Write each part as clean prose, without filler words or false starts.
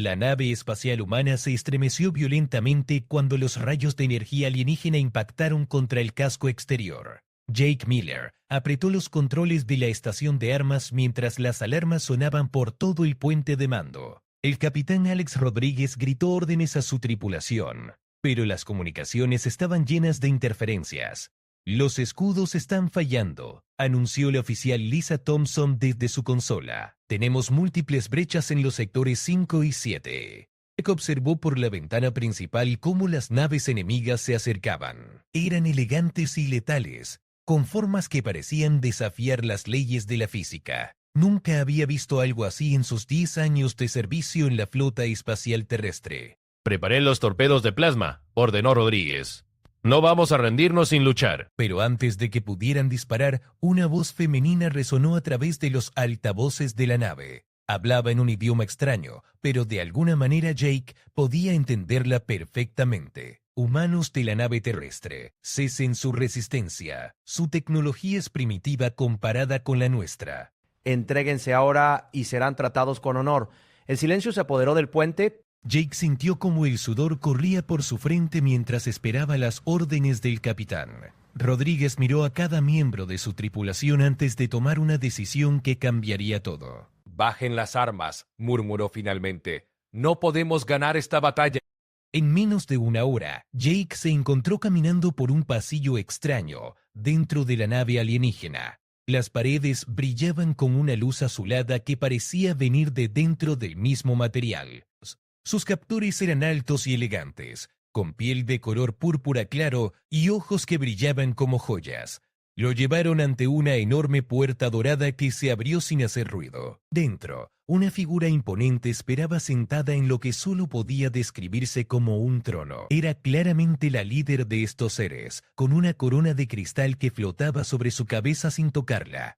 La nave espacial humana se estremeció violentamente cuando los rayos de energía alienígena impactaron contra el casco exterior. Jake Miller apretó los controles de la estación de armas mientras las alarmas sonaban por todo el puente de mando. El capitán Alex Rodríguez gritó órdenes a su tripulación, pero las comunicaciones estaban llenas de interferencias. Los escudos están fallando, anunció la oficial Lisa Thompson desde su consola. Tenemos múltiples brechas en los sectores 5 y 7. Jake observó por la ventana principal cómo las naves enemigas se acercaban. Eran elegantes y letales, con formas que parecían desafiar las leyes de la física. Nunca había visto algo así en sus 10 años de servicio en la flota espacial terrestre. Preparé los torpedos de plasma, ordenó Rodríguez. No vamos a rendirnos sin luchar. Pero antes de que pudieran disparar, una voz femenina resonó a través de los altavoces de la nave. Hablaba en un idioma extraño, pero de alguna manera Jake podía entenderla perfectamente. Humanos de la nave terrestre, cesen su resistencia. Su tecnología es primitiva comparada con la nuestra. Entréguense ahora y serán tratados con honor. El silencio se apoderó del puente. Jake sintió como el sudor corría por su frente mientras esperaba las órdenes del capitán. Rodríguez miró a cada miembro de su tripulación antes de tomar una decisión que cambiaría todo. «Bajen las armas», murmuró finalmente. «No podemos ganar esta batalla». En menos de una hora, Jake se encontró caminando por un pasillo extraño dentro de la nave alienígena. Las paredes brillaban con una luz azulada que parecía venir de dentro del mismo material. Sus captores eran altos y elegantes, con piel de color púrpura claro y ojos que brillaban como joyas. Lo llevaron ante una enorme puerta dorada que se abrió sin hacer ruido. Dentro, una figura imponente esperaba sentada en lo que solo podía describirse como un trono. Era claramente la líder de estos seres, con una corona de cristal que flotaba sobre su cabeza sin tocarla.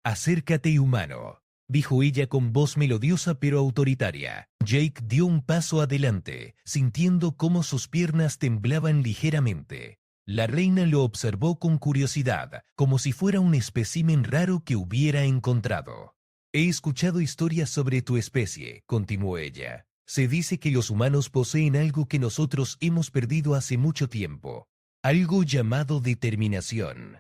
«Acércate, humano», dijo ella con voz melodiosa pero autoritaria. Jake dio un paso adelante, sintiendo cómo sus piernas temblaban ligeramente. La reina lo observó con curiosidad, como si fuera un espécimen raro que hubiera encontrado. «He escuchado historias sobre tu especie», continuó ella. «Se dice que los humanos poseen algo que nosotros hemos perdido hace mucho tiempo, algo llamado determinación».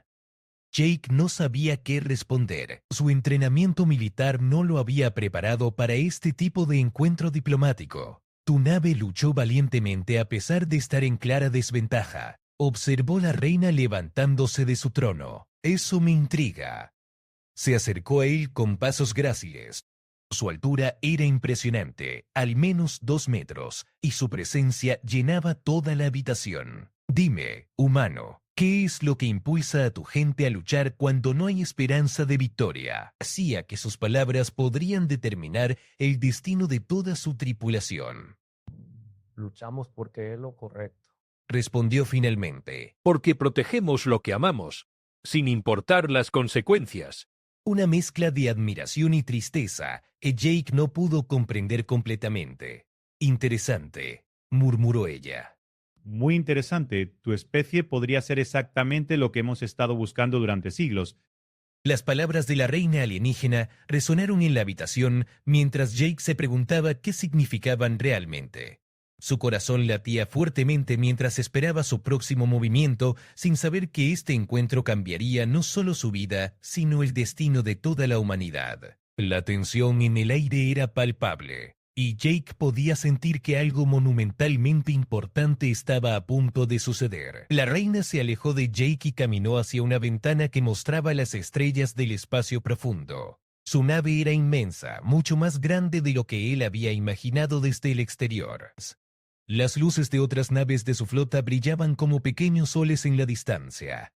Jake no sabía qué responder. Su entrenamiento militar no lo había preparado para este tipo de encuentro diplomático. «Tu nave luchó valientemente a pesar de estar en clara desventaja», observó la reina levantándose de su trono. «Eso me intriga». Se acercó a él con pasos gráciles. Su altura era impresionante, al menos 2 metros, y su presencia llenaba toda la habitación. «Dime, humano, ¿qué es lo que impulsa a tu gente a luchar cuando no hay esperanza de victoria?». Hacía que sus palabras podrían determinar el destino de toda su tripulación. «Luchamos porque es lo correcto», respondió finalmente. «Porque protegemos lo que amamos, sin importar las consecuencias». Una mezcla de admiración y tristeza que Jake no pudo comprender completamente. «Interesante», murmuró ella. Muy interesante. Tu especie podría ser exactamente lo que hemos estado buscando durante siglos. Las palabras de la reina alienígena resonaron en la habitación mientras Jake se preguntaba qué significaban realmente. Su corazón latía fuertemente mientras esperaba su próximo movimiento, sin saber que este encuentro cambiaría no solo su vida, sino el destino de toda la humanidad. La tensión en el aire era palpable, y Jake podía sentir que algo monumentalmente importante estaba a punto de suceder. La reina se alejó de Jake y caminó hacia una ventana que mostraba las estrellas del espacio profundo. Su nave era inmensa, mucho más grande de lo que él había imaginado desde el exterior. Las luces de otras naves de su flota brillaban como pequeños soles en la distancia.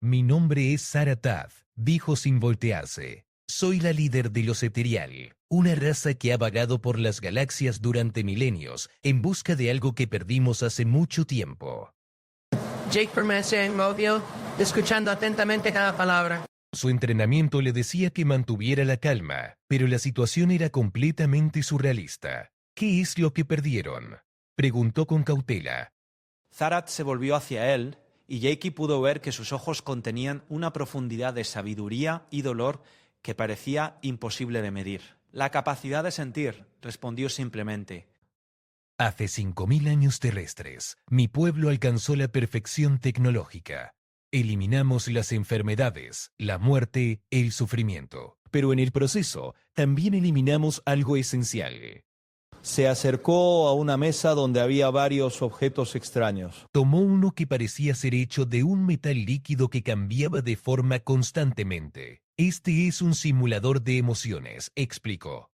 «Mi nombre es Saratad», dijo sin voltearse. «Soy la líder de los Eterial, una raza que ha vagado por las galaxias durante milenios en busca de algo que perdimos hace mucho tiempo». Jake permanece inmóvil, escuchando atentamente cada palabra. Su entrenamiento le decía que mantuviera la calma, pero la situación era completamente surrealista. «¿Qué es lo que perdieron?», preguntó con cautela. Zarat se volvió hacia él y Jakey pudo ver que sus ojos contenían una profundidad de sabiduría y dolor que parecía imposible de medir. La capacidad de sentir, respondió simplemente. Hace 5.000 años terrestres, mi pueblo alcanzó la perfección tecnológica. Eliminamos las enfermedades, la muerte, el sufrimiento. Pero en el proceso, también eliminamos algo esencial. Se acercó a una mesa donde había varios objetos extraños. Tomó uno que parecía ser hecho de un metal líquido que cambiaba de forma constantemente. Este es un simulador de emociones, explicó.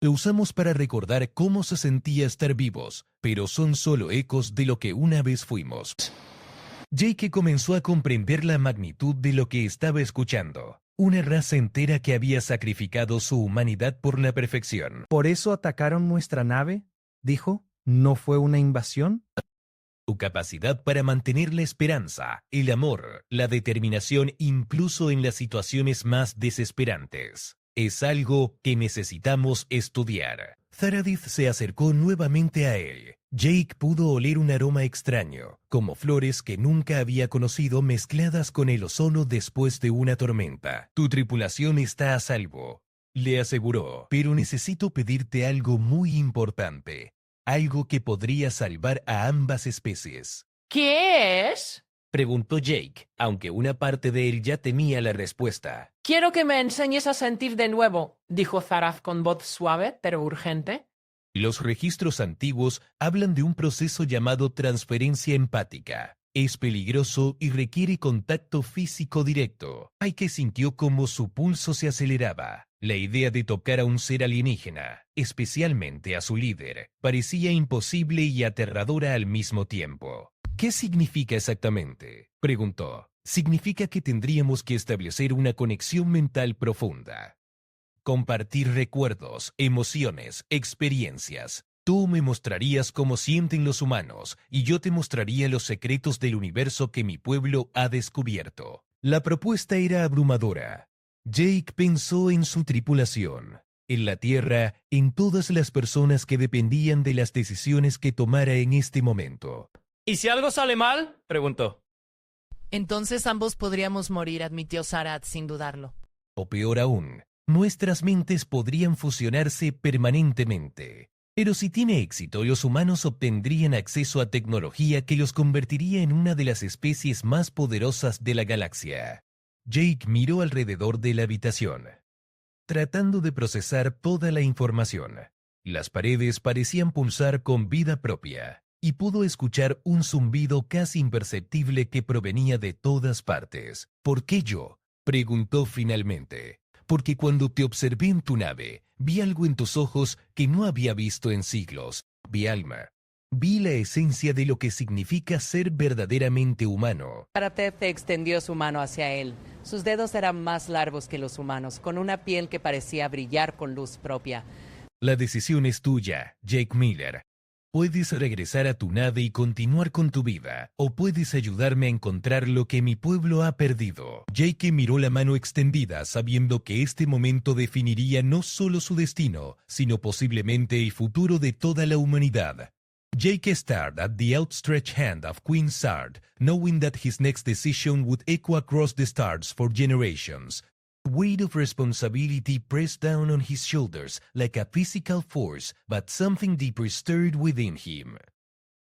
Lo usamos para recordar cómo se sentía estar vivos, pero son solo ecos de lo que una vez fuimos. Jake comenzó a comprender la magnitud de lo que estaba escuchando. Una raza entera que había sacrificado su humanidad por la perfección. ¿Por eso atacaron nuestra nave? Dijo. ¿No fue una invasión? Su capacidad para mantener la esperanza, el amor, la determinación incluso en las situaciones más desesperantes. Es algo que necesitamos estudiar. Zaradith se acercó nuevamente a él. Jake pudo oler un aroma extraño, como flores que nunca había conocido mezcladas con el ozono después de una tormenta. Tu tripulación está a salvo, le aseguró, pero necesito pedirte algo muy importante. Algo que podría salvar a ambas especies. ¿Qué es? Preguntó Jake, aunque una parte de él ya temía la respuesta. Quiero que me enseñes a sentir de nuevo, dijo Zaraz con voz suave pero urgente. Los registros antiguos hablan de un proceso llamado transferencia empática. Es peligroso y requiere contacto físico directo. Jake sintió como su pulso se aceleraba. La idea de tocar a un ser alienígena, especialmente a su líder, parecía imposible y aterradora al mismo tiempo. ¿Qué significa exactamente?, preguntó. Significa que tendríamos que establecer una conexión mental profunda. Compartir recuerdos, emociones, experiencias. Tú me mostrarías cómo sienten los humanos y yo te mostraría los secretos del universo que mi pueblo ha descubierto. La propuesta era abrumadora. Jake pensó en su tripulación, en la Tierra, en todas las personas que dependían de las decisiones que tomara en este momento. ¿Y si algo sale mal?, preguntó. Entonces ambos podríamos morir, admitió Zarat sin dudarlo. O peor aún, nuestras mentes podrían fusionarse permanentemente. Pero si tiene éxito, los humanos obtendrían acceso a tecnología que los convertiría en una de las especies más poderosas de la galaxia. Jake miró alrededor de la habitación, tratando de procesar toda la información. Las paredes parecían pulsar con vida propia, y pudo escuchar un zumbido casi imperceptible que provenía de todas partes. ¿Por qué yo?, preguntó finalmente. Porque cuando te observé en tu nave, vi algo en tus ojos que no había visto en siglos. Vi alma. Vi la esencia de lo que significa ser verdaderamente humano. Zarat extendió su mano hacia él. Sus dedos eran más largos que los humanos, con una piel que parecía brillar con luz propia. La decisión es tuya, Jake Miller. Puedes regresar a tu nave y continuar con tu vida, o puedes ayudarme a encontrar lo que mi pueblo ha perdido. Jake miró la mano extendida, sabiendo que este momento definiría no solo su destino, sino posiblemente el futuro de toda la humanidad. Jake stared at the outstretched hand of Queen Zard, knowing that his next decision would echo across the stars for generations. The weight of responsibility pressed down on his shoulders like a physical force, but something deeper stirred within him.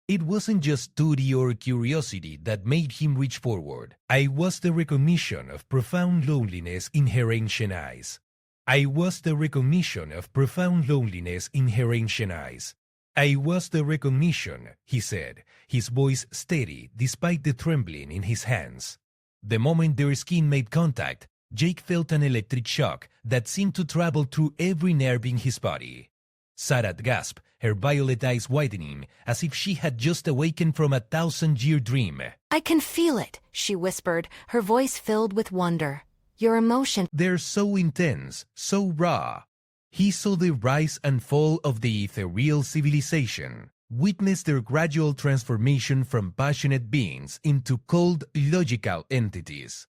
It wasn't just duty or curiosity that made him reach forward. It was the recognition of profound loneliness in her ancient eyes. It was the recognition of profound loneliness in her ancient eyes. I was the recognition, he said, his voice steady despite the trembling in his hands. The moment their skin made contact, Jake felt an electric shock that seemed to travel through every nerve in his body. Zarat gasped, her violet eyes widening, as if she had just awakened from a 1,000-year dream. I can feel it, she whispered, her voice filled with wonder. Your emotion. They're so intense, so raw. He saw the rise and fall of the ethereal civilization, witnessed their gradual transformation from passionate beings into cold, logical entities.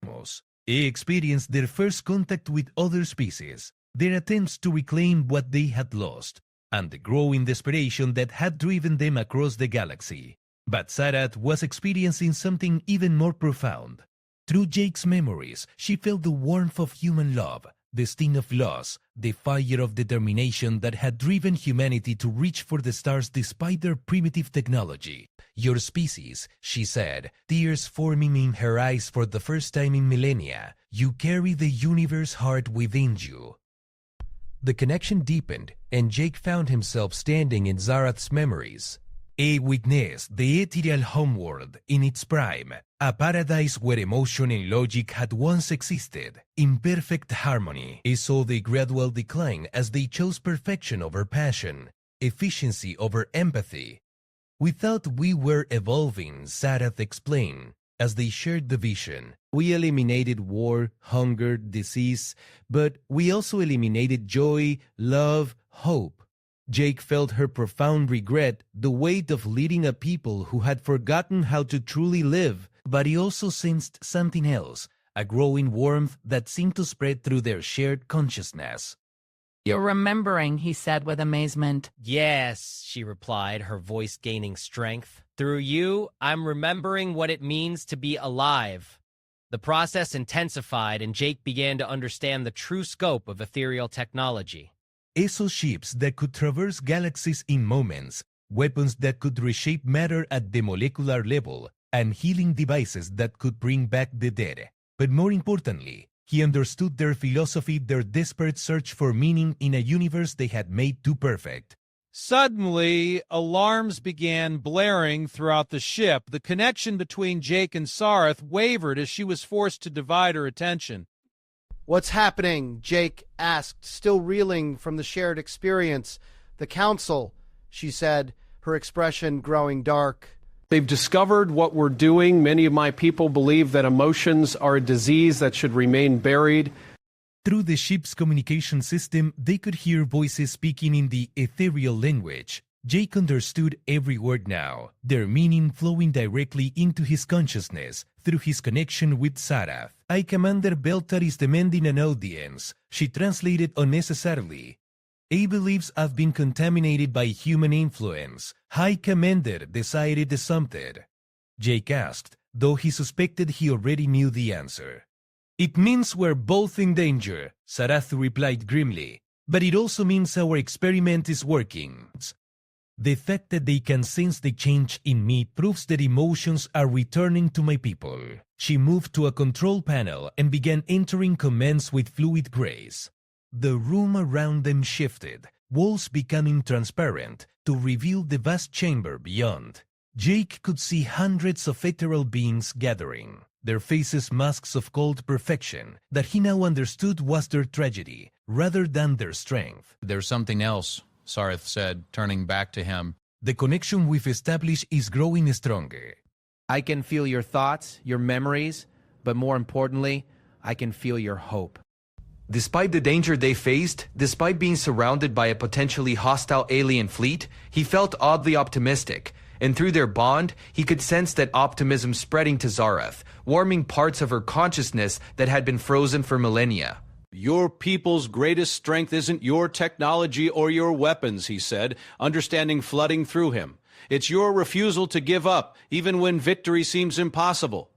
He experienced their first contact with other species, their attempts to reclaim what they had lost, and the growing desperation that had driven them across the galaxy. But Zarat was experiencing something even more profound. Through Jake's memories, she felt the warmth of human love, the sting of loss, the fire of determination that had driven humanity to reach for the stars despite their primitive technology. Your species, she said, tears forming in her eyes for the first time in millennia. You carry the universe heart within you. The connection deepened, and Jake found himself standing in Zarath's memories. He witnessed the ethereal homeworld in its prime, a paradise where emotion and logic had once existed, in perfect harmony. He saw the gradual decline as they chose perfection over passion, efficiency over empathy. We thought we were evolving, Zarath explained, as they shared the vision. We eliminated war, hunger, disease, but we also eliminated joy, love, hope. Jake felt her profound regret, the weight of leading a people who had forgotten how to truly live, but he also sensed something else, a growing warmth that seemed to spread through their shared consciousness. You're remembering, he said with amazement. Yes, she replied, her voice gaining strength. Through you, I'm remembering what it means to be alive. The process intensified, and Jake began to understand the true scope of ethereal technology. Esos ships that could traverse galaxies in moments, weapons that could reshape matter at the molecular level, and healing devices that could bring back the dead. But more importantly, he understood their philosophy, their desperate search for meaning in a universe they had made too perfect. Suddenly, alarms began blaring throughout the ship. The connection between Jake and Zarath wavered as she was forced to divide her attention. "What's happening?" Jake asked, still reeling from the shared experience. "The council," she said, her expression growing dark. "They've discovered what we're doing. Many of my people believe that emotions are a disease that should remain buried." Through the ship's communication system, they could hear voices speaking in the ethereal language. Jake understood every word now, their meaning flowing directly into his consciousness through his connection with Zarath. "High Commander Beltar is demanding an audience," she translated unnecessarily. "He believes I've been contaminated by human influence. High Commander decided something." Jake asked, though he suspected he already knew the answer. "It means we're both in danger," Zarath replied grimly, "but it also means our experiment is working. The fact that they can sense the change in me proves that emotions are returning to my people." She moved to a control panel and began entering commands with fluid grace. The room around them shifted, walls becoming transparent to reveal the vast chamber beyond. Jake could see hundreds of ethereal beings gathering, their faces masks of cold perfection that he now understood was their tragedy rather than their strength. "There's something else," Zarath said, turning back to him. "The connection we've established is growing stronger. I can feel your thoughts, your memories, but more importantly, I can feel your hope." Despite the danger they faced, despite being surrounded by a potentially hostile alien fleet, he felt oddly optimistic. And through their bond, he could sense that optimism spreading to Zarath, warming parts of her consciousness that had been frozen for millennia. "Your people's greatest strength isn't your technology or your weapons," he said, understanding flooding through him. "It's your refusal to give up, even when victory seems impossible."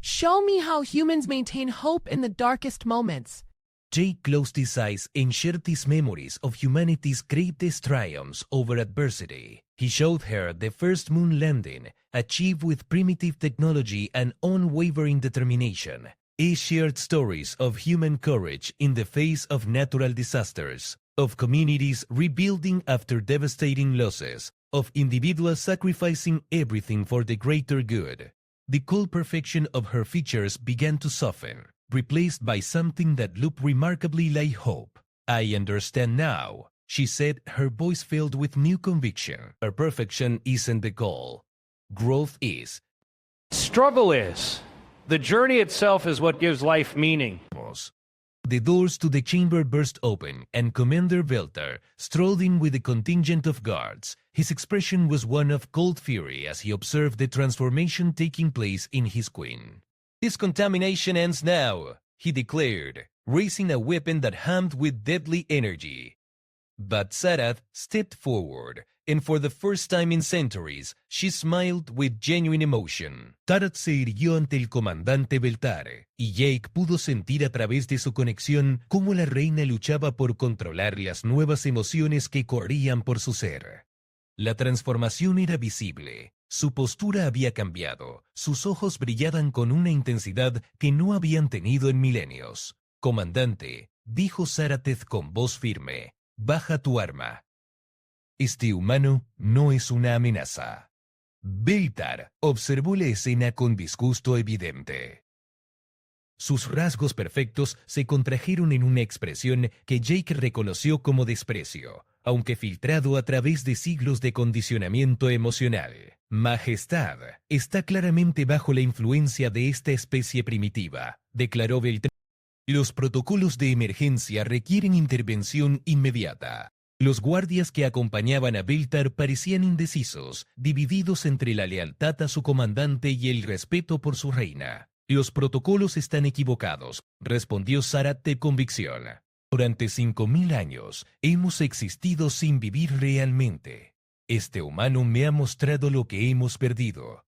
Show me how humans maintain hope in the darkest moments. Jake closed his eyes and shared his memories of humanity's greatest triumphs over adversity. He showed her the first moon landing, achieved with primitive technology and unwavering determination. He shared stories of human courage in the face of natural disasters, of communities rebuilding after devastating losses, of individuals sacrificing everything for the greater good. The cold perfection of her features began to soften, replaced by something that looked remarkably like hope. "I understand now," she said, her voice filled with new conviction. "Her perfection isn't the goal. Growth is." Struggle is. The journey itself is what gives life meaning. The doors to the chamber burst open, and Commander Beltar strolled in with a contingent of guards. His expression was one of cold fury as he observed the transformation taking place in his queen. "This contamination ends now," he declared, raising a weapon that hummed with deadly energy. But Zarath stepped forward, and for the first time in centuries, she smiled with genuine emotion. Sarat se irguió ante el comandante Beltar, y Jake pudo sentir a través de su conexión cómo la reina luchaba por controlar las nuevas emociones que corrían por su ser. La transformación era visible. Su postura había cambiado, sus ojos brillaban con una intensidad que no habían tenido en milenios. «Comandante», dijo Sarateth con voz firme, «baja tu arma». Este humano no es una amenaza. Beltar observó la escena con disgusto evidente. Sus rasgos perfectos se contrajeron en una expresión que Jake reconoció como desprecio, aunque filtrado a través de siglos de condicionamiento emocional. «Majestad está claramente bajo la influencia de esta especie primitiva», declaró Beltar. «Los protocolos de emergencia requieren intervención inmediata». Los guardias que acompañaban a Beltar parecían indecisos, divididos entre la lealtad a su comandante y el respeto por su reina. «Los protocolos están equivocados», respondió Sarat de convicción. «Durante 5000 años hemos existido sin vivir realmente. Este humano me ha mostrado lo que hemos perdido».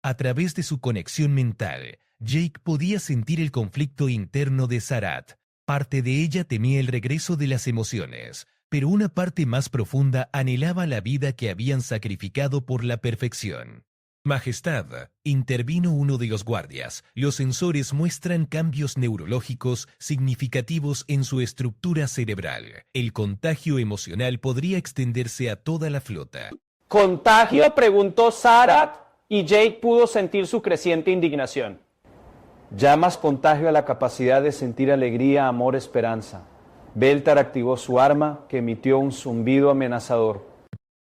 A través de su conexión mental, Jake podía sentir el conflicto interno de Sarat. Parte de ella temía el regreso de las emociones, pero una parte más profunda anhelaba la vida que habían sacrificado por la perfección. «Majestad», intervino uno de los guardias, «los sensores muestran cambios neurológicos significativos en su estructura cerebral. El contagio emocional podría extenderse a toda la flota». ¿Contagio?, preguntó Sarat, y Jake pudo sentir su creciente indignación. Llamas contagio a la capacidad de sentir alegría, amor, esperanza. Beltar activó su arma, que emitió un zumbido amenazador.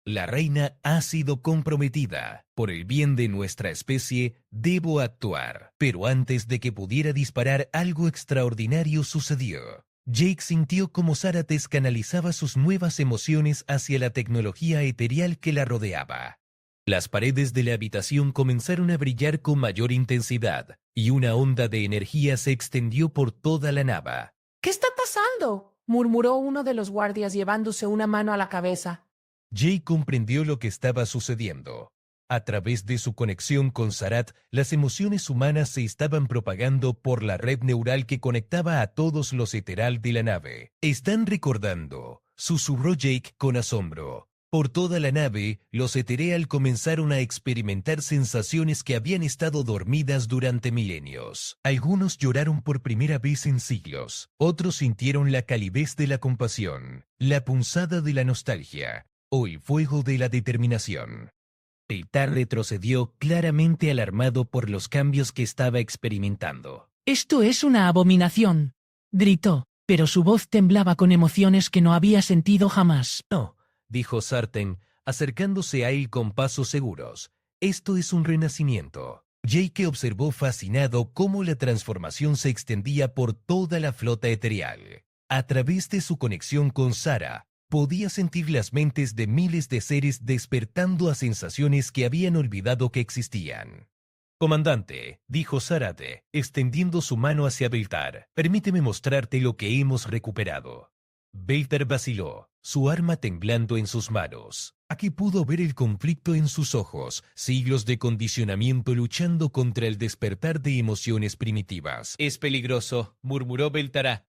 «La reina ha sido comprometida. Por el bien de nuestra especie, debo actuar». Pero antes de que pudiera disparar, algo extraordinario sucedió. Jake sintió como Sarateth canalizaba sus nuevas emociones hacia la tecnología eterial que la rodeaba. Las paredes de la habitación comenzaron a brillar con mayor intensidad, y una onda de energía se extendió por toda la nave. ¿Qué está pasando?, murmuró uno de los guardias llevándose una mano a la cabeza. Jake comprendió lo que estaba sucediendo. A través de su conexión con Sarat, las emociones humanas se estaban propagando por la red neural que conectaba a todos los eteral de la nave. «Están recordando», susurró Jake con asombro. Por toda la nave, los etereal comenzaron a experimentar sensaciones que habían estado dormidas durante milenios. Algunos lloraron por primera vez en siglos, otros sintieron la calidez de la compasión, la punzada de la nostalgia o el fuego de la determinación. Beltar retrocedió, claramente alarmado por los cambios que estaba experimentando. «Esto es una abominación», gritó, pero su voz temblaba con emociones que no había sentido jamás. «No», dijo Sartén, acercándose a él con pasos seguros. «Esto es un renacimiento». Jake observó fascinado cómo la transformación se extendía por toda la flota eterial. A través de su conexión con Sara, podía sentir las mentes de miles de seres despertando a sensaciones que habían olvidado que existían. «Comandante», dijo Sarate, extendiendo su mano hacia Beltar, «permíteme mostrarte lo que hemos recuperado». Beltar vaciló, su arma temblando en sus manos. Aquí pudo ver el conflicto en sus ojos, siglos de condicionamiento luchando contra el despertar de emociones primitivas. «Es peligroso», murmuró Beltará.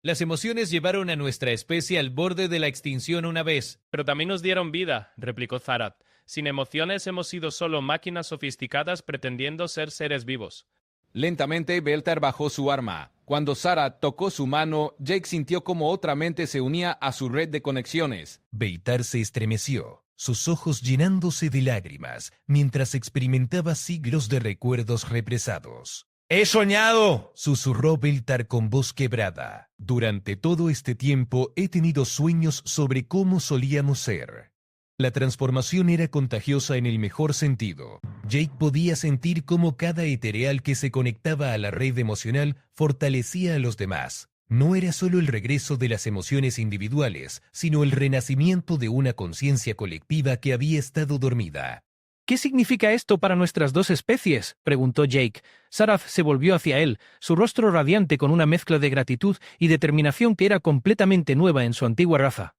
«Las emociones llevaron a nuestra especie al borde de la extinción una vez». «Pero también nos dieron vida», replicó Sarat. «Sin emociones hemos sido solo máquinas sofisticadas pretendiendo ser seres vivos». Lentamente, Beltar bajó su arma. Cuando Sarat tocó su mano, Jake sintió como otra mente se unía a su red de conexiones. Beltar se estremeció, sus ojos llenándose de lágrimas, mientras experimentaba siglos de recuerdos represados. «¡He soñado!», susurró Beltar con voz quebrada. «Durante todo este tiempo he tenido sueños sobre cómo solíamos ser». La transformación era contagiosa en el mejor sentido. Jake podía sentir cómo cada etereal que se conectaba a la red emocional fortalecía a los demás. No era solo el regreso de las emociones individuales, sino el renacimiento de una conciencia colectiva que había estado dormida. «¿Qué significa esto para nuestras dos especies?», preguntó Jake. Saraf se volvió hacia él, su rostro radiante con una mezcla de gratitud y determinación que era completamente nueva en su antigua raza.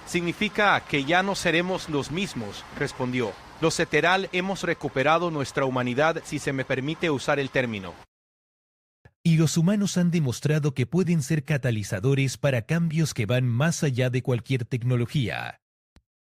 Significa que ya no seremos los mismos, respondió. Los Eteral hemos recuperado nuestra humanidad, si se me permite usar el término. Y los humanos han demostrado que pueden ser catalizadores para cambios que van más allá de cualquier tecnología.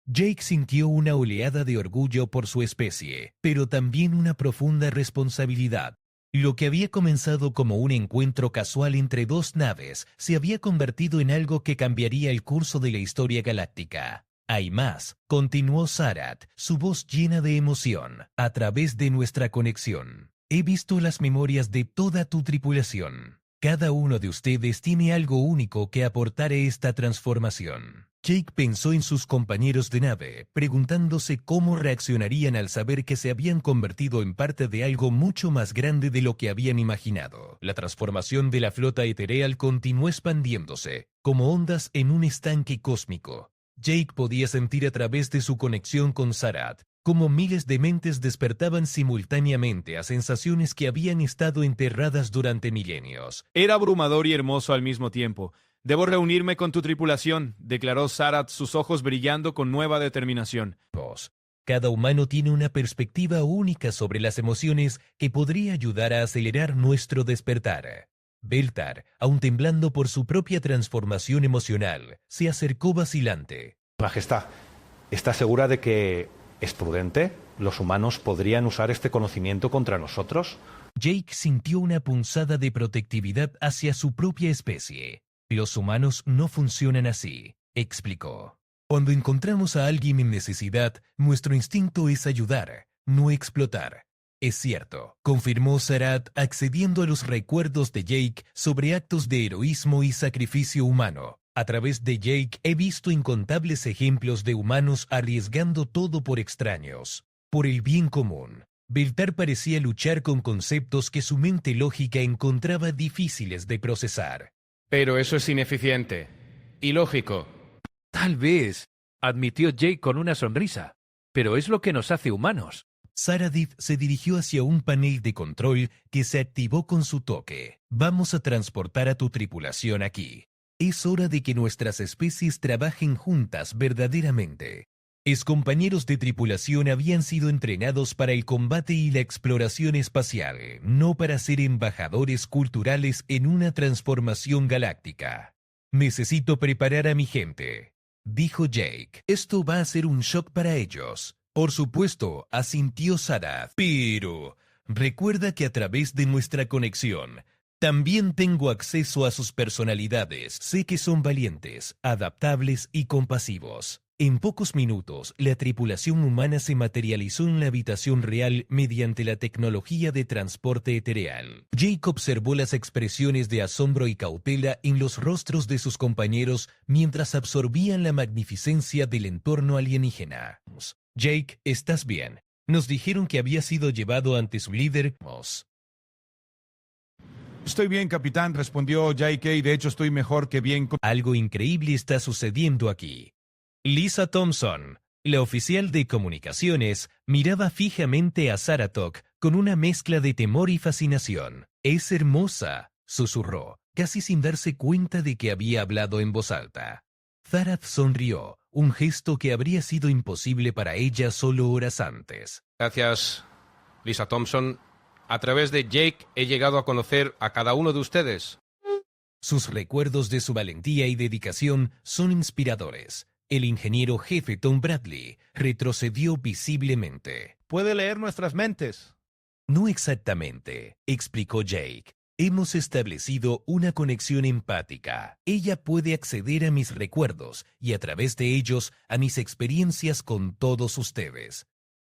Jake sintió una oleada de orgullo por su especie, pero también una profunda responsabilidad. Lo que había comenzado como un encuentro casual entre dos naves se había convertido en algo que cambiaría el curso de la historia galáctica. Hay más, continuó Sarat, su voz llena de emoción, a través de nuestra conexión. He visto las memorias de toda tu tripulación. Cada uno de ustedes tiene algo único que aportar a esta transformación. Jake pensó en sus compañeros de nave, preguntándose cómo reaccionarían al saber que se habían convertido en parte de algo mucho más grande de lo que habían imaginado. La transformación de la flota etereal continuó expandiéndose, como ondas en un estanque cósmico. Jake podía sentir a través de su conexión con Sarat cómo miles de mentes despertaban simultáneamente a sensaciones que habían estado enterradas durante milenios. Era abrumador y hermoso al mismo tiempo. Debo reunirme con tu tripulación, declaró Sarat, sus ojos brillando con nueva determinación. Cada humano tiene una perspectiva única sobre las emociones que podría ayudar a acelerar nuestro despertar. Beltar, aun temblando por su propia transformación emocional, se acercó vacilante. Majestad, ¿está segura de que es prudente? ¿Los humanos podrían usar este conocimiento contra nosotros? Jake sintió una punzada de protectividad hacia su propia especie. Los humanos no funcionan así, explicó. Cuando encontramos a alguien en necesidad, nuestro instinto es ayudar, no explotar. Es cierto, confirmó Sarat, accediendo a los recuerdos de Jake sobre actos de heroísmo y sacrificio humano. A través de Jake he visto incontables ejemplos de humanos arriesgando todo por extraños, por el bien común. Beltar parecía luchar con conceptos que su mente lógica encontraba difíciles de procesar. Pero eso es ineficiente. Ilógico. Tal vez, admitió Jake con una sonrisa, pero es lo que nos hace humanos. Saradith se dirigió hacia un panel de control que se activó con su toque. Vamos a transportar a tu tripulación aquí. Es hora de que nuestras especies trabajen juntas verdaderamente. Excompañeros de tripulación habían sido entrenados para el combate y la exploración espacial, no para ser embajadores culturales en una transformación galáctica. Necesito preparar a mi gente, dijo Jake. Esto va a ser un shock para ellos. Por supuesto, asintió Sarat. Pero recuerda que a través de nuestra conexión, también tengo acceso a sus personalidades. Sé que son valientes, adaptables y compasivos. En pocos minutos, la tripulación humana se materializó en la habitación real mediante la tecnología de transporte etereal. Jake observó las expresiones de asombro y cautela en los rostros de sus compañeros mientras absorbían la magnificencia del entorno alienígena. Jake, ¿estás bien? Nos dijeron que había sido llevado ante su líder, Moss. Estoy bien, capitán, respondió Jake, y de hecho estoy mejor que bien. Algo increíble está sucediendo aquí. Lisa Thompson, la oficial de comunicaciones, miraba fijamente a Saratok con una mezcla de temor y fascinación. «Es hermosa», susurró, casi sin darse cuenta de que había hablado en voz alta. Zarath sonrió, un gesto que habría sido imposible para ella solo horas antes. Gracias, Lisa Thompson. A través de Jake he llegado a conocer a cada uno de ustedes. Sus recuerdos de su valentía y dedicación son inspiradores. El ingeniero jefe Tom Bradley retrocedió visiblemente. Puede leer nuestras mentes. No exactamente, explicó Jake. Hemos establecido una conexión empática. Ella puede acceder a mis recuerdos y a través de ellos a mis experiencias con todos ustedes.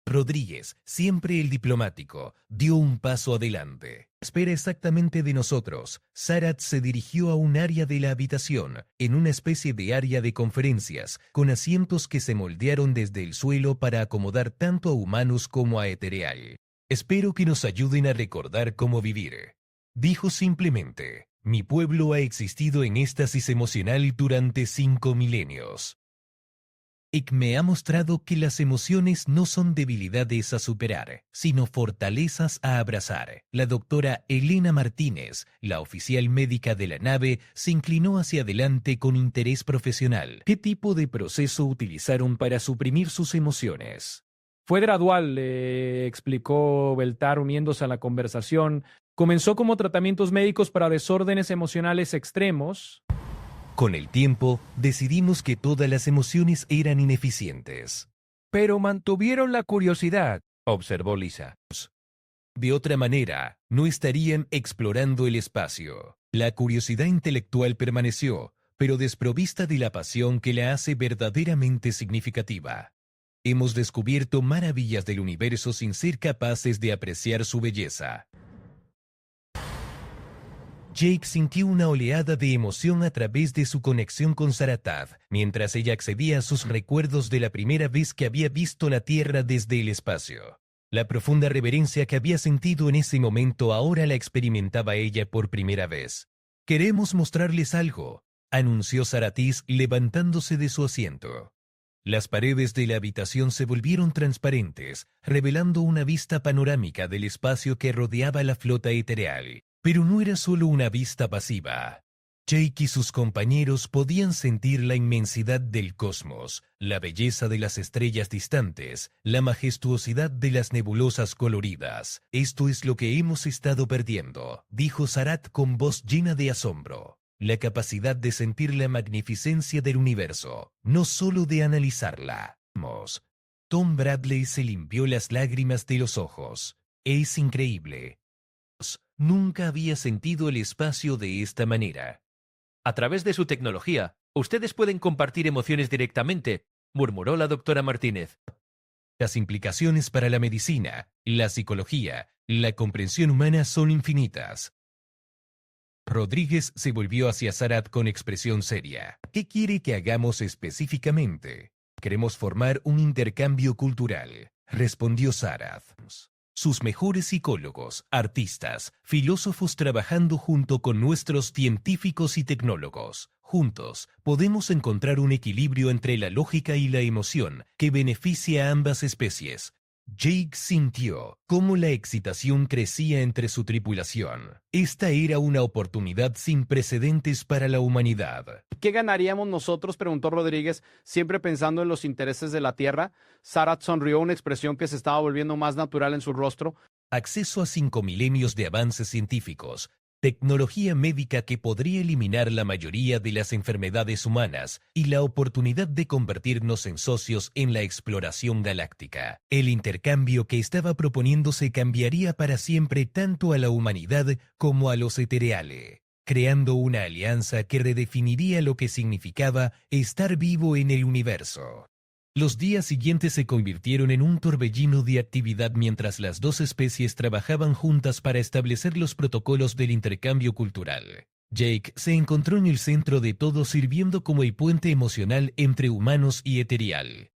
Rodríguez, siempre el diplomático, dio un paso adelante. Espera exactamente de nosotros. Sarat se dirigió a un área de la habitación, en una especie de área de conferencias, con asientos que se moldearon desde el suelo para acomodar tanto a humanos como a etereal. Espero que nos ayuden a recordar cómo vivir. Dijo simplemente, mi pueblo ha existido en éxtasis emocional durante 5 milenios. y me ha mostrado que las emociones no son debilidades a superar, sino fortalezas a abrazar. La doctora Elena Martínez, la oficial médica de la nave, se inclinó hacia adelante con interés profesional. ¿Qué tipo de proceso utilizaron para suprimir sus emociones? Fue gradual, explicó Beltar uniéndose a la conversación. Comenzó como tratamientos médicos para desórdenes emocionales extremos. Con el tiempo, decidimos que todas las emociones eran ineficientes. Pero mantuvieron la curiosidad, observó Lisa. De otra manera, no estarían explorando el espacio. La curiosidad intelectual permaneció, pero desprovista de la pasión que la hace verdaderamente significativa. Hemos descubierto maravillas del universo sin ser capaces de apreciar su belleza. Jake sintió una oleada de emoción a través de su conexión con Saratov, mientras ella accedía a sus recuerdos de la primera vez que había visto la Tierra desde el espacio. La profunda reverencia que había sentido en ese momento ahora la experimentaba ella por primera vez. «Queremos mostrarles algo», anunció Saratis levantándose de su asiento. Las paredes de la habitación se volvieron transparentes, revelando una vista panorámica del espacio que rodeaba la flota etereal. Pero no era solo una vista pasiva. Jake y sus compañeros podían sentir la inmensidad del cosmos, la belleza de las estrellas distantes, la majestuosidad de las nebulosas coloridas. «Esto es lo que hemos estado perdiendo», dijo Sarat con voz llena de asombro. La capacidad de sentir la magnificencia del universo, no solo de analizarla. Tom Bradley se limpió las lágrimas de los ojos. «Es increíble. Nunca había sentido el espacio de esta manera». A través de su tecnología, ustedes pueden compartir emociones directamente, murmuró la doctora Martínez. Las implicaciones para la medicina, la psicología, la comprensión humana son infinitas. Rodríguez se volvió hacia Sarat con expresión seria. «¿Qué quiere que hagamos específicamente?» «Queremos formar un intercambio cultural», respondió Sarat. «Sus mejores psicólogos, artistas, filósofos trabajando junto con nuestros científicos y tecnólogos. Juntos, podemos encontrar un equilibrio entre la lógica y la emoción que beneficia a ambas especies». Jake sintió cómo la excitación crecía entre su tripulación. Esta era una oportunidad sin precedentes para la humanidad. ¿Qué ganaríamos nosotros?, preguntó Rodríguez, siempre pensando en los intereses de la Tierra. Sarat sonrió, una expresión que se estaba volviendo más natural en su rostro. Acceso a 5 milenios de avances científicos, tecnología médica que podría eliminar la mayoría de las enfermedades humanas y la oportunidad de convertirnos en socios en la exploración galáctica. El intercambio que estaba proponiéndose cambiaría para siempre tanto a la humanidad como a los etereales, creando una alianza que redefiniría lo que significaba estar vivo en el universo. Los días siguientes se convirtieron en un torbellino de actividad mientras las dos especies trabajaban juntas para establecer los protocolos del intercambio cultural. Jake se encontró en el centro de todo, sirviendo como el puente emocional entre humanos y eterial.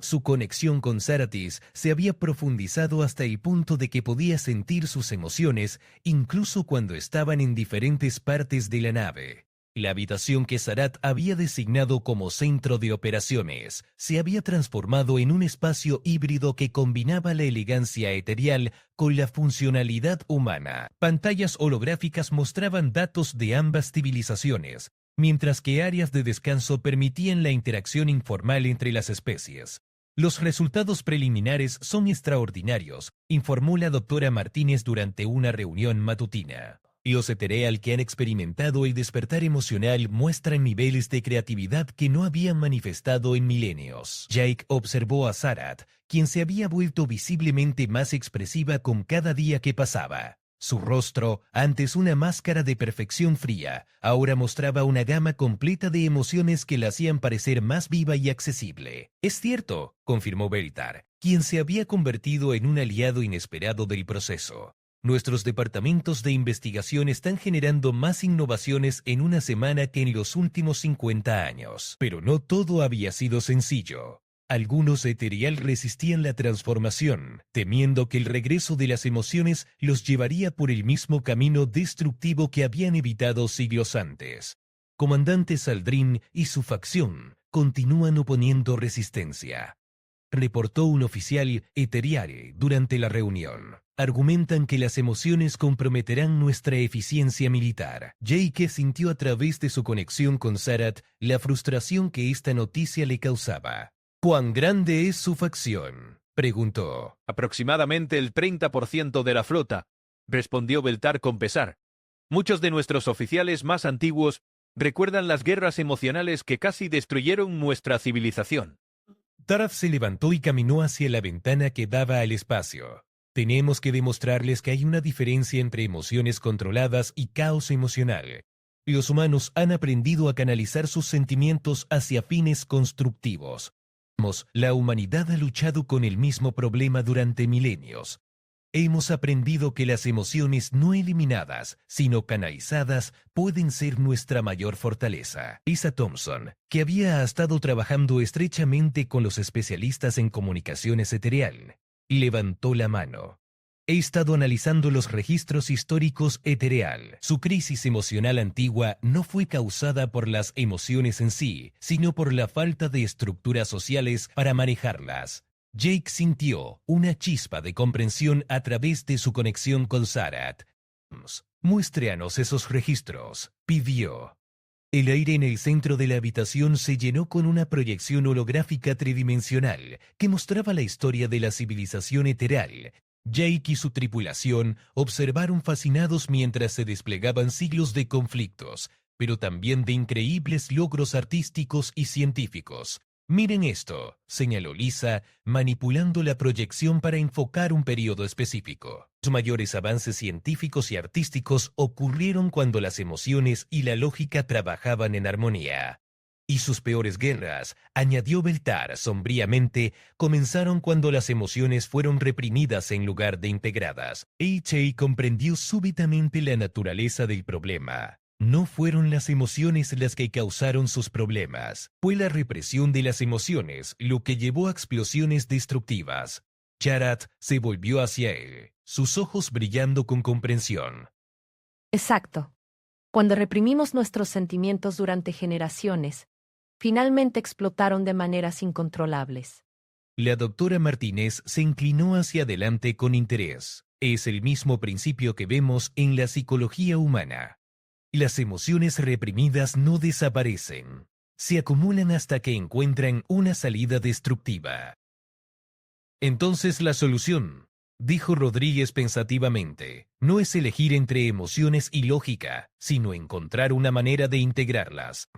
Su conexión con Saratis se había profundizado hasta el punto de que podía sentir sus emociones incluso cuando estaban en diferentes partes de la nave. La habitación que Sarat había designado como centro de operaciones se había transformado en un espacio híbrido que combinaba la elegancia eterial con la funcionalidad humana. Pantallas holográficas mostraban datos de ambas civilizaciones, mientras que áreas de descanso permitían la interacción informal entre las especies. «Los resultados preliminares son extraordinarios», informó la doctora Martínez durante una reunión matutina. Los etereal que han experimentado el despertar emocional muestran niveles de creatividad que no habían manifestado en milenios. Jake observó a Sarat, quien se había vuelto visiblemente más expresiva con cada día que pasaba. Su rostro, antes una máscara de perfección fría, ahora mostraba una gama completa de emociones que la hacían parecer más viva y accesible. «Es cierto», confirmó Beltar, quien se había convertido en un aliado inesperado del proceso. «Nuestros departamentos de investigación están generando más innovaciones en una semana que en los últimos 50 años. Pero no todo había sido sencillo. Algunos eterial resistían la transformación, temiendo que el regreso de las emociones los llevaría por el mismo camino destructivo que habían evitado siglos antes. Comandante Saldrin y su facción continúan oponiendo resistencia, reportó un oficial Eteriare durante la reunión. Argumentan que las emociones comprometerán nuestra eficiencia militar. Jake sintió a través de su conexión con Sarat la frustración que esta noticia le causaba. ¿Cuán grande es su facción?, preguntó. Aproximadamente el 30% de la flota, respondió Beltar con pesar. Muchos de nuestros oficiales más antiguos recuerdan las guerras emocionales que casi destruyeron nuestra civilización. Taraf se levantó y caminó hacia la ventana que daba al espacio. Tenemos que demostrarles que hay una diferencia entre emociones controladas y caos emocional. Los humanos han aprendido a canalizar sus sentimientos hacia fines constructivos. La humanidad ha luchado con el mismo problema durante milenios. Hemos aprendido que las emociones no eliminadas, sino canalizadas, pueden ser nuestra mayor fortaleza. Lisa Thompson, que había estado trabajando estrechamente con los especialistas en comunicaciones etereal, levantó la mano. He estado analizando los registros históricos etereal. Su crisis emocional antigua no fue causada por las emociones en sí, sino por la falta de estructuras sociales para manejarlas. Jake sintió una chispa de comprensión a través de su conexión con Sarat. Muéstreanos esos registros, pidió. El aire en el centro de la habitación se llenó con una proyección holográfica tridimensional que mostraba la historia de la civilización etereal. Jake y su tripulación observaron fascinados mientras se desplegaban siglos de conflictos, pero también de increíbles logros artísticos y científicos. Miren esto, señaló Lisa, manipulando la proyección para enfocar un periodo específico. Los mayores avances científicos y artísticos ocurrieron cuando las emociones y la lógica trabajaban en armonía. Y sus peores guerras, añadió Beltar sombríamente, comenzaron cuando las emociones fueron reprimidas en lugar de integradas. H.A. comprendió súbitamente la naturaleza del problema. No fueron las emociones las que causaron sus problemas. Fue la represión de las emociones lo que llevó a explosiones destructivas. Sarat se volvió hacia él, sus ojos brillando con comprensión. Exacto. Cuando reprimimos nuestros sentimientos durante generaciones, finalmente explotaron de maneras incontrolables. La doctora Martínez se inclinó hacia adelante con interés. Es el mismo principio que vemos en la psicología humana. Las emociones reprimidas no desaparecen. Se acumulan hasta que encuentran una salida destructiva. Entonces la solución, dijo Rodríguez pensativamente, no es elegir entre emociones y lógica, sino encontrar una manera de integrarlas.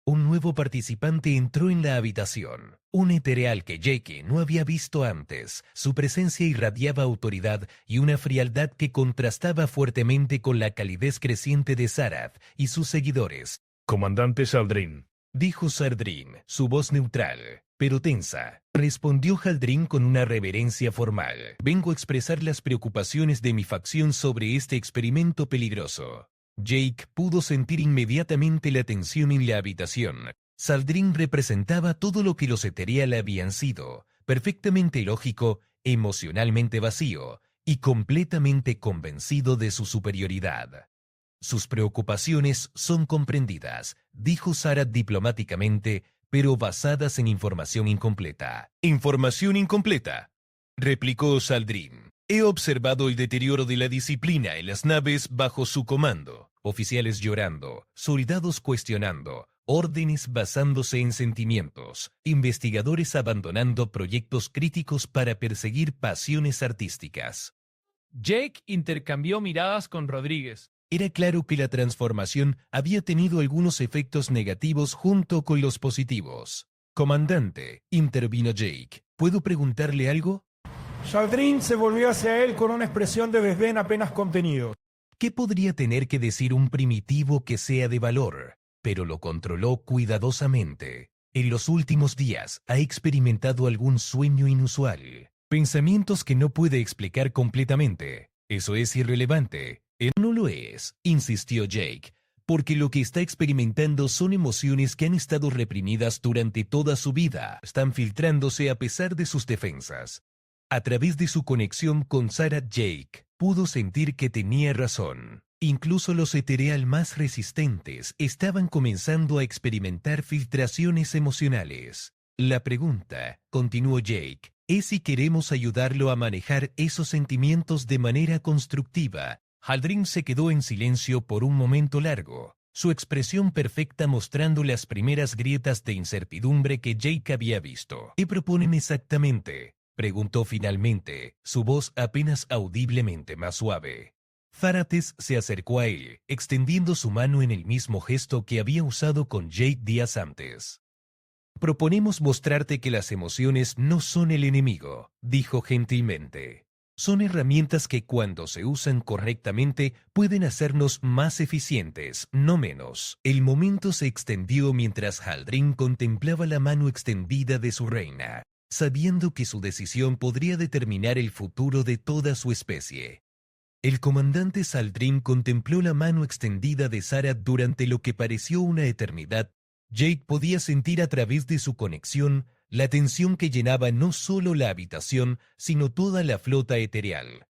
Un nuevo participante entró en la habitación, un etereal que Jake no había visto antes. Su presencia irradiaba autoridad y una frialdad que contrastaba fuertemente con la calidez creciente de Sarat y sus seguidores. Comandante Saldrin, dijo Sardrin, su voz neutral, pero tensa. Respondió Haldrin con una reverencia formal. Vengo a expresar las preocupaciones de mi facción sobre este experimento peligroso. Jake pudo sentir inmediatamente la tensión en la habitación. Saldrin representaba todo lo que los etereal habían sido, perfectamente lógico, emocionalmente vacío y completamente convencido de su superioridad. Sus preocupaciones son comprendidas, dijo Sarat diplomáticamente, pero basadas en información incompleta. ¿Información incompleta?, replicó Saldrin. He observado el deterioro de la disciplina en las naves bajo su comando. Oficiales llorando, soldados cuestionando, órdenes basándose en sentimientos, investigadores abandonando proyectos críticos para perseguir pasiones artísticas. Jake intercambió miradas con Rodríguez. Era claro que la transformación había tenido algunos efectos negativos junto con los positivos. Comandante, intervino Jake, ¿puedo preguntarle algo? Saldrin se volvió hacia él con una expresión de desdén apenas contenido. ¿Qué podría tener que decir un primitivo que sea de valor? Pero lo controló cuidadosamente. En los últimos días ha experimentado algún sueño inusual. Pensamientos que no puede explicar completamente. Eso es irrelevante. Él no lo es, insistió Jake, porque lo que está experimentando son emociones que han estado reprimidas durante toda su vida. Están filtrándose a pesar de sus defensas. A través de su conexión con Sarat, Jake pudo sentir que tenía razón. Incluso los etereal más resistentes estaban comenzando a experimentar filtraciones emocionales. La pregunta, continuó Jake, es si queremos ayudarlo a manejar esos sentimientos de manera constructiva. Haldrin se quedó en silencio por un momento largo, su expresión perfecta mostrando las primeras grietas de incertidumbre que Jake había visto. ¿Qué proponen exactamente?, preguntó finalmente, su voz apenas audiblemente más suave. Zarates se acercó a él, extendiendo su mano en el mismo gesto que había usado con Jake días antes. Proponemos mostrarte que las emociones no son el enemigo, dijo gentilmente. Son herramientas que cuando se usan correctamente pueden hacernos más eficientes, no menos. El momento se extendió mientras Haldrin contemplaba la mano extendida de su reina, sabiendo que su decisión podría determinar el futuro de toda su especie. El comandante Saldrin contempló la mano extendida de Sarat durante lo que pareció una eternidad. Jake podía sentir a través de su conexión la tensión que llenaba no solo la habitación, sino toda la flota etereal.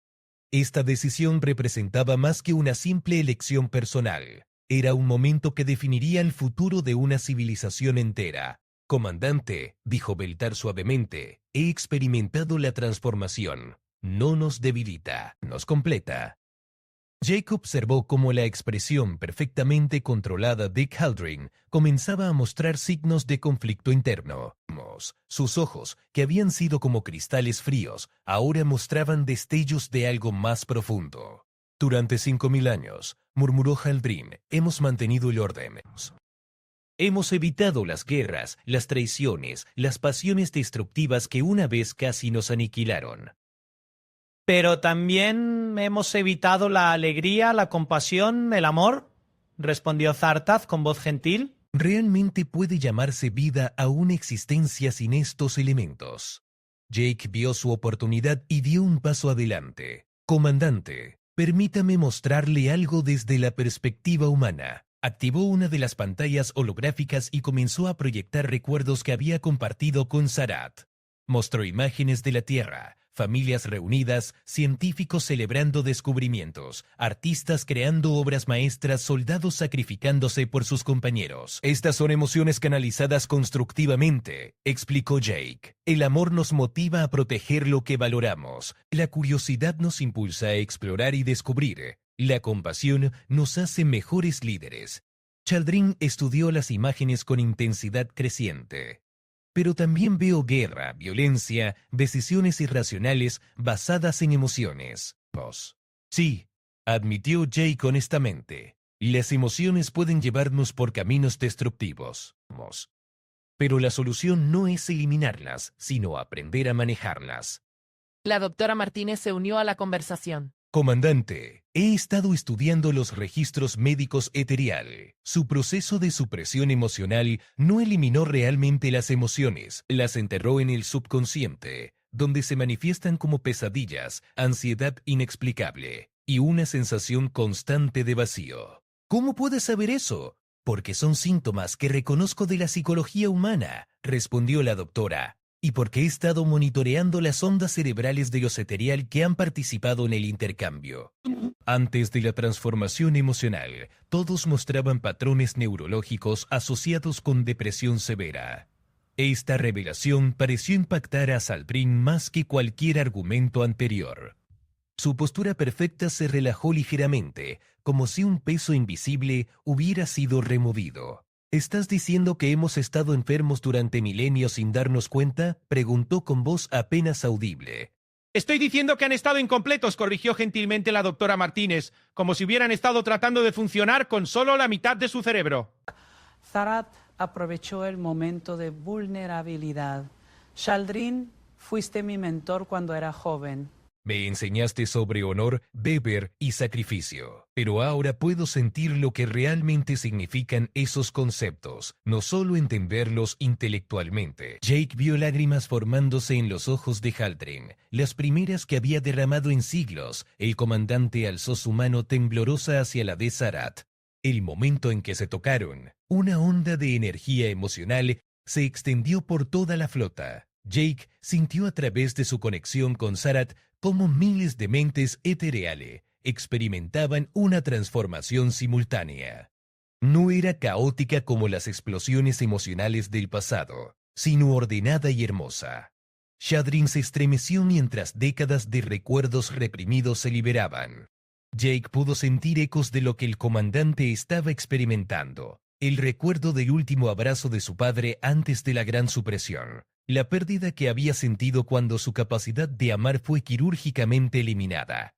Esta decisión representaba más que una simple elección personal. Era un momento que definiría el futuro de una civilización entera. Comandante, dijo Beltar suavemente, he experimentado la transformación. No nos debilita, nos completa. Jake observó cómo la expresión perfectamente controlada de Haldrin comenzaba a mostrar signos de conflicto interno. Sus ojos, que habían sido como cristales fríos, ahora mostraban destellos de algo más profundo. Durante 5000 años, murmuró Haldrin, hemos mantenido el orden. Hemos evitado las guerras, las traiciones, las pasiones destructivas que una vez casi nos aniquilaron. Pero también hemos evitado la alegría, la compasión, el amor, respondió Zartaz con voz gentil. ¿Realmente puede llamarse vida a una existencia sin estos elementos? Jake vio su oportunidad y dio un paso adelante. Comandante, permítame mostrarle algo desde la perspectiva humana. Activó una de las pantallas holográficas y comenzó a proyectar recuerdos que había compartido con Sarat. Mostró imágenes de la Tierra, familias reunidas, científicos celebrando descubrimientos, artistas creando obras maestras, soldados sacrificándose por sus compañeros. Estas son emociones canalizadas constructivamente, explicó Jake. El amor nos motiva a proteger lo que valoramos. La curiosidad nos impulsa a explorar y descubrir. La compasión nos hace mejores líderes. Haldrin estudió las imágenes con intensidad creciente. Pero también veo guerra, violencia, decisiones irracionales basadas en emociones. Sí, admitió Jake honestamente. Las emociones pueden llevarnos por caminos destructivos. Pero la solución no es eliminarlas, sino aprender a manejarlas. La doctora Martínez se unió a la conversación. Comandante, he estado estudiando los registros médicos etereal. Su proceso de supresión emocional no eliminó realmente las emociones, las enterró en el subconsciente, donde se manifiestan como pesadillas, ansiedad inexplicable y una sensación constante de vacío. ¿Cómo puedes saber eso? Porque son síntomas que reconozco de la psicología humana, respondió la doctora. Y porque he estado monitoreando las ondas cerebrales de los etereal que han participado en el intercambio. Antes de la transformación emocional, todos mostraban patrones neurológicos asociados con depresión severa. Esta revelación pareció impactar a Saldrin más que cualquier argumento anterior. Su postura perfecta se relajó ligeramente, como si un peso invisible hubiera sido removido. ¿Estás diciendo que hemos estado enfermos durante milenios sin darnos cuenta?, preguntó con voz apenas audible. Estoy diciendo que han estado incompletos, corrigió gentilmente la doctora Martínez, como si hubieran estado tratando de funcionar con solo la mitad de su cerebro. Sarat aprovechó el momento de vulnerabilidad. Haldrin, fuiste mi mentor cuando era joven. Me enseñaste sobre honor, deber y sacrificio, pero ahora puedo sentir lo que realmente significan esos conceptos, no solo entenderlos intelectualmente. Jake vio lágrimas formándose en los ojos de Haldrin, las primeras que había derramado en siglos. El comandante alzó su mano temblorosa hacia la de Sarat. El momento en que se tocaron, una onda de energía emocional se extendió por toda la flota. Jake sintió a través de su conexión con Sarat como miles de mentes etereales experimentaban una transformación simultánea. No era caótica como las explosiones emocionales del pasado, sino ordenada y hermosa. Shadrin se estremeció mientras décadas de recuerdos reprimidos se liberaban. Jake pudo sentir ecos de lo que el comandante estaba experimentando. El recuerdo del último abrazo de su padre antes de la gran supresión. La pérdida que había sentido cuando su capacidad de amar fue quirúrgicamente eliminada.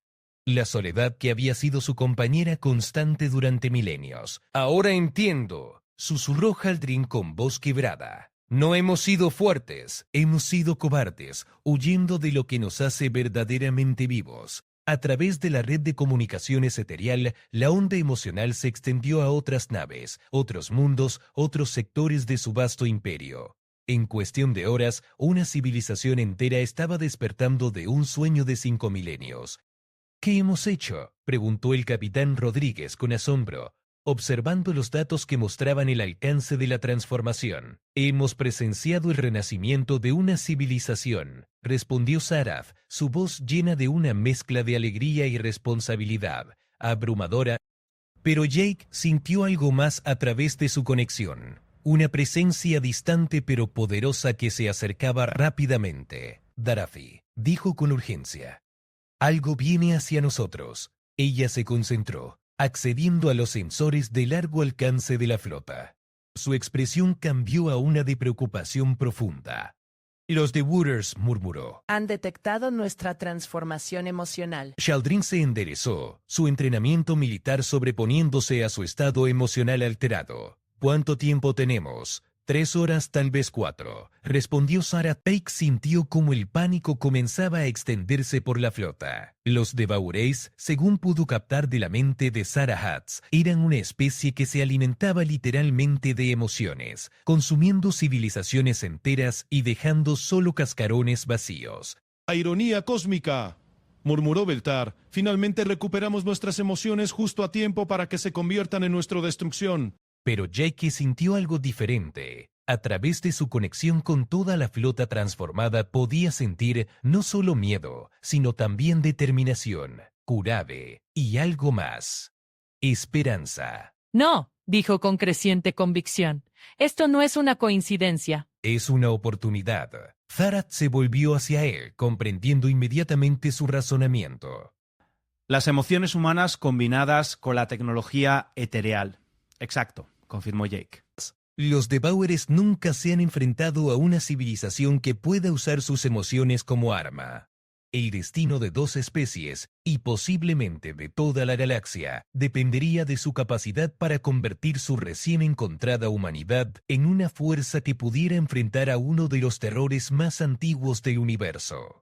La soledad que había sido su compañera constante durante milenios. «Ahora entiendo», susurró Shadrin con voz quebrada. «No hemos sido fuertes, hemos sido cobardes, huyendo de lo que nos hace verdaderamente vivos». A través de la red de comunicaciones eterial, la onda emocional se extendió a otras naves, otros mundos, otros sectores de su vasto imperio. En cuestión de horas, una civilización entera estaba despertando de un sueño de 5 milenios. «¿Qué hemos hecho?», preguntó el capitán Rodríguez con asombro, observando los datos que mostraban el alcance de la transformación. «Hemos presenciado el renacimiento de una civilización», respondió Zarath, su voz llena de una mezcla de alegría y responsabilidad, abrumadora. Pero Jake sintió algo más a través de su conexión, una presencia distante pero poderosa que se acercaba rápidamente. «Darathi», dijo con urgencia. «Algo viene hacia nosotros». Ella se concentró, accediendo a los sensores de largo alcance de la flota. Su expresión cambió a una de preocupación profunda. «Los de Wooters», murmuró. Han detectado nuestra transformación emocional. Shaldrin se enderezó, su entrenamiento militar sobreponiéndose a su estado emocional alterado. «¿Cuánto tiempo tenemos?» 3 horas, tal vez 4, respondió Sarah. Jake sintió como el pánico comenzaba a extenderse por la flota. Los Devoureis, según pudo captar de la mente de Sarah Hutz, eran una especie que se alimentaba literalmente de emociones, consumiendo civilizaciones enteras y dejando solo cascarones vacíos. «La ironía cósmica», murmuró Beltar. «Finalmente recuperamos nuestras emociones justo a tiempo para que se conviertan en nuestra destrucción». Pero Jake sintió algo diferente. A través de su conexión con toda la flota transformada podía sentir no solo miedo, sino también determinación, coraje y algo más. Esperanza. «No», dijo con creciente convicción. «Esto no es una coincidencia». «Es una oportunidad». Zarath se volvió hacia él, comprendiendo inmediatamente su razonamiento. Las emociones humanas combinadas con la tecnología etereal. Exacto, confirmó Jake. Los Devoureis nunca se han enfrentado a una civilización que pueda usar sus emociones como arma. El destino de 2 especies, y posiblemente de toda la galaxia, dependería de su capacidad para convertir su recién encontrada humanidad en una fuerza que pudiera enfrentar a uno de los terrores más antiguos del universo.